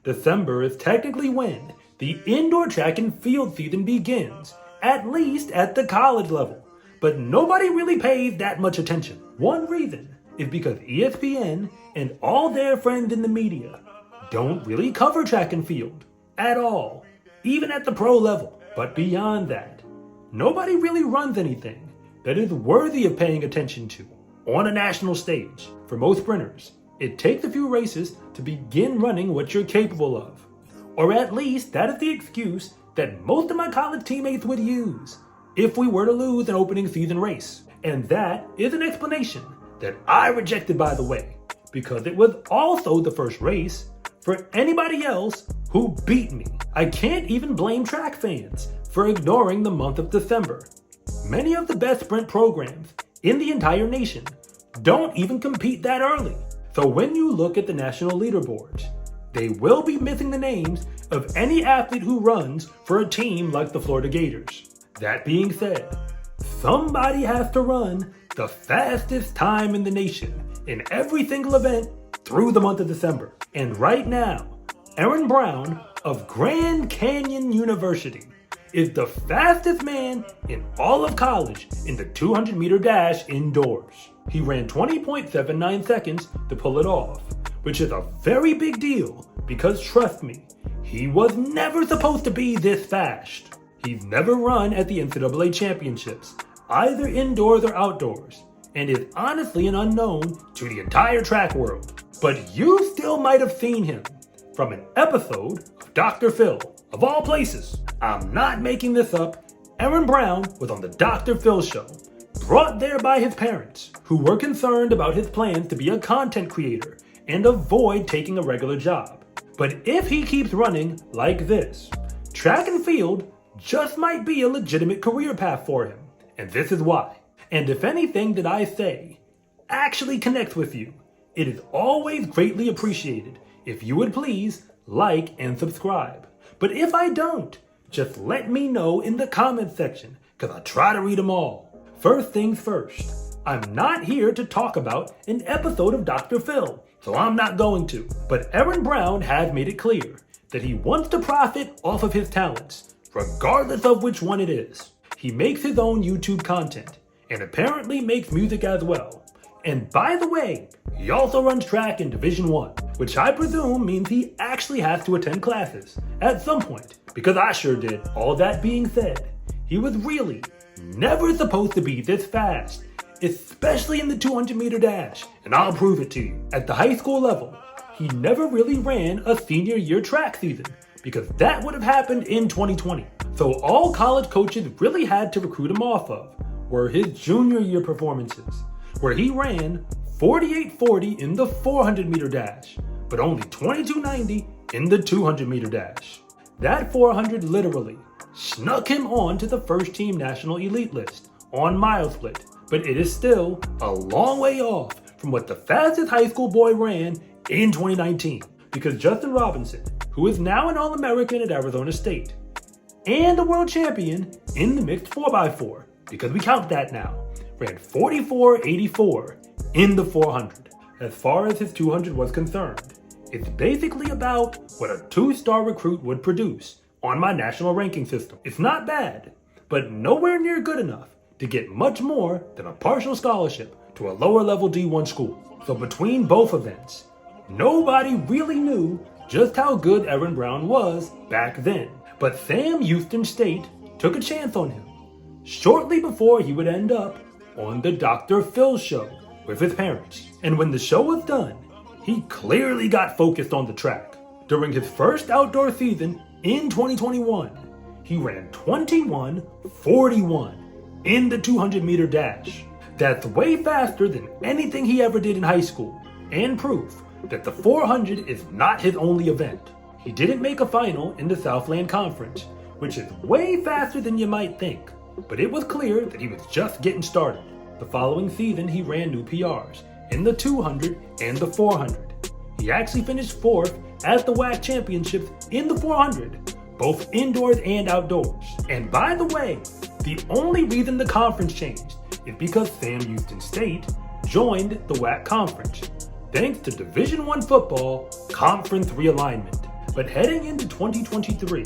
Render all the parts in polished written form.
December is technically when the indoor track and field season begins, at least at the college level. But nobody really pays that much attention. One reason is because ESPN and all their friends in the media don't really cover track and field at all, even at the pro level. But beyond that, nobody really runs anything that is worthy of paying attention to on a national stage. For most sprinters, it takes a few races to begin running what you're capable of. Or at least that is the excuse that most of my college teammates would use if we were to lose an opening season race. And that is an explanation that I rejected, by the way, because it was also the first race for anybody else who beat me. I can't even blame track fans for ignoring the month of December. Many of the best sprint programs in the entire nation don't even compete that early. So when you look at the national leaderboards, they will be missing the names of any athlete who runs for a team like the Florida Gators. That being said, somebody has to run the fastest time in the nation in every single event through the month of December. And right now, Erin Brown of Grand Canyon University is the fastest man in all of college in the 200-meter dash indoors. He ran 20.79 seconds to pull it off, which is a very big deal because trust me, he was never supposed to be this fast. He's never run at the NCAA championships, either indoors or outdoors, and is honestly an unknown to the entire track world. But you still might have seen him from an episode of Dr. Phil, of all places. I'm not making this up. Erin Brown was on the Dr. Phil show, brought there by his parents, who were concerned about his plans to be a content creator and avoid taking a regular job. But if he keeps running like this, track and field just might be a legitimate career path for him. And this is why. And if anything that I say actually connects with you, it is always greatly appreciated if you would please like and subscribe. But if I don't, just let me know in the comment section, because I try to read them all. First things first, I'm not here to talk about an episode of Dr. Phil, so I'm not going to. But Erin Brown has made it clear that he wants to profit off of his talents, regardless of which one it is. He makes his own YouTube content, and apparently makes music as well. And by the way, he also runs track in Division 1, which I presume means he actually has to attend classes at some point, because I sure did. All that being said, he was really never supposed to be this fast, especially in the 200-meter dash, and I'll prove it to you. At the high school level, he never really ran a senior year track season, because that would have happened in 2020. So all college coaches really had to recruit him off of were his junior year performances, where he ran 48.40 in the 400-meter dash, but only 22.90 in the 200-meter dash. That 400 literally snuck him on to the first team national elite list on mile split, but it is still a long way off from what the fastest high school boy ran in 2019, because Justin Robinson, who is now an All-American at Arizona State, and a world champion in the mixed 4x4, because we count that now, ran 44.84 in the 400. As far as his 200 was concerned, it's basically about what a 2-star recruit would produce on my national ranking system. It's not bad, but nowhere near good enough to get much more than a partial scholarship to a lower level D1 school. So between both events, nobody really knew just how good Erin Brown was back then. But Sam Houston State took a chance on him shortly before he would end up on the Dr. Phil show with his parents. And when the show was done, he clearly got focused on the track. During his first outdoor season in 2021, he ran 21.41 in the 200-meter dash. That's way faster than anything he ever did in high school, and proof that the 400 is not his only event. He didn't make a final in the Southland Conference, which is way faster than you might think, but it was clear that he was just getting started. The following season, he ran new PRs in the 200 and the 400. He actually finished 4th at the WAC championships in the 400, both indoors and outdoors. And by the way, the only reason the conference changed is because Sam Houston State joined the WAC conference, thanks to Division I football conference realignment. But heading into 2023,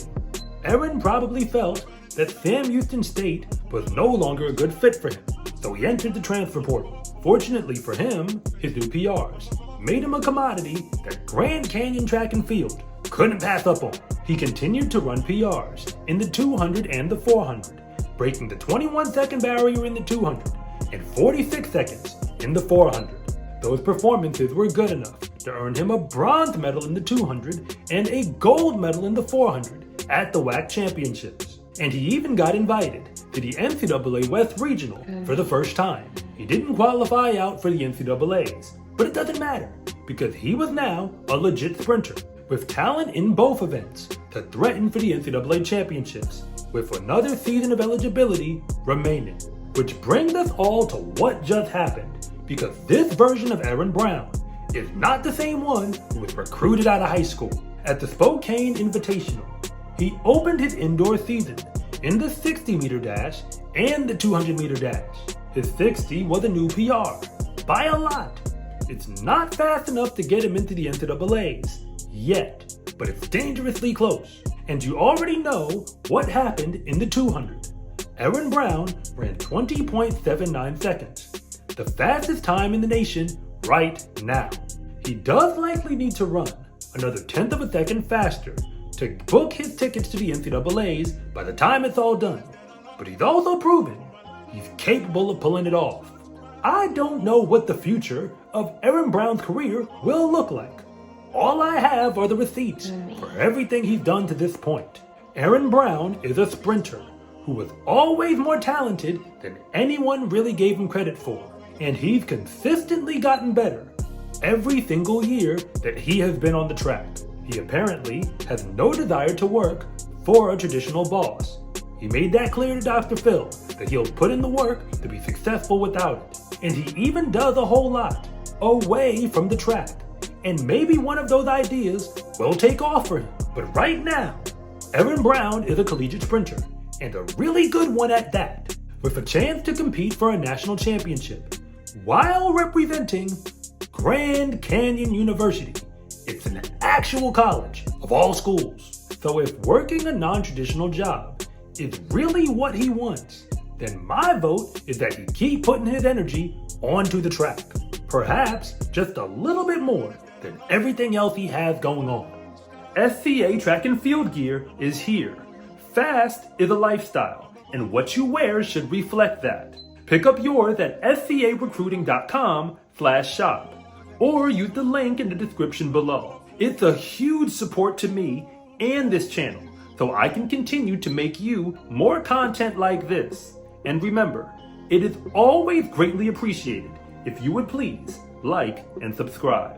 Erin probably felt that Sam Houston State was no longer a good fit for him, so he entered the transfer portal. Fortunately for him, his new PRs made him a commodity that Grand Canyon Track and Field couldn't pass up on. He continued to run PRs in the 200 and the 400, breaking the 21-second barrier in the 200 and 46 seconds in the 400. Those performances were good enough to earn him a bronze medal in the 200 and a gold medal in the 400 at the WAC Championships. And he even got invited to the NCAA West Regional for the first time. He didn't qualify out for the NCAAs, but it doesn't matter because he was now a legit sprinter with talent in both events to threaten for the NCAA Championships with another season of eligibility remaining. Which brings us all to what just happened, because this version of Erin Brown is not the same one who was recruited out of high school. At the Spokane Invitational, he opened his indoor season in the 60-meter dash and the 200-meter dash. His 60 was a new PR, by a lot. It's not fast enough to get him into the NCAAs yet, but it's dangerously close. And you already know what happened in the 200. Erin Brown ran 20.79 seconds, the fastest time in the nation right now. He does likely need to run another 1/10 of a second faster to book his tickets to the NCAAs by the time it's all done, but he's also proven he's capable of pulling it off. I don't know what the future of Erin Brown's career will look like. All I have are the receipts for everything he's done to this point. Erin Brown is a sprinter who was always more talented than anyone really gave him credit for, and he's consistently gotten better every single year that he has been on the track. He apparently has no desire to work for a traditional boss. He made that clear to Dr. Phil that he'll put in the work to be successful without it. And he even does a whole lot away from the track. And maybe one of those ideas will take off for him. But right now, Erin Brown is a collegiate sprinter, and a really good one at that, with a chance to compete for a national championship while representing Grand Canyon University. It's an actual college of all schools. So if working a non-traditional job is really what he wants, then my vote is that he keep putting his energy onto the track. Perhaps just a little bit more than everything else he has going on. SCA track and field gear is here. Fast is a lifestyle, and what you wear should reflect that. Pick up yours at scarecruiting.com/shop, or use the link in the description below. It's a huge support to me and this channel, so I can continue to make you more content like this. And remember, it is always greatly appreciated if you would please like and subscribe.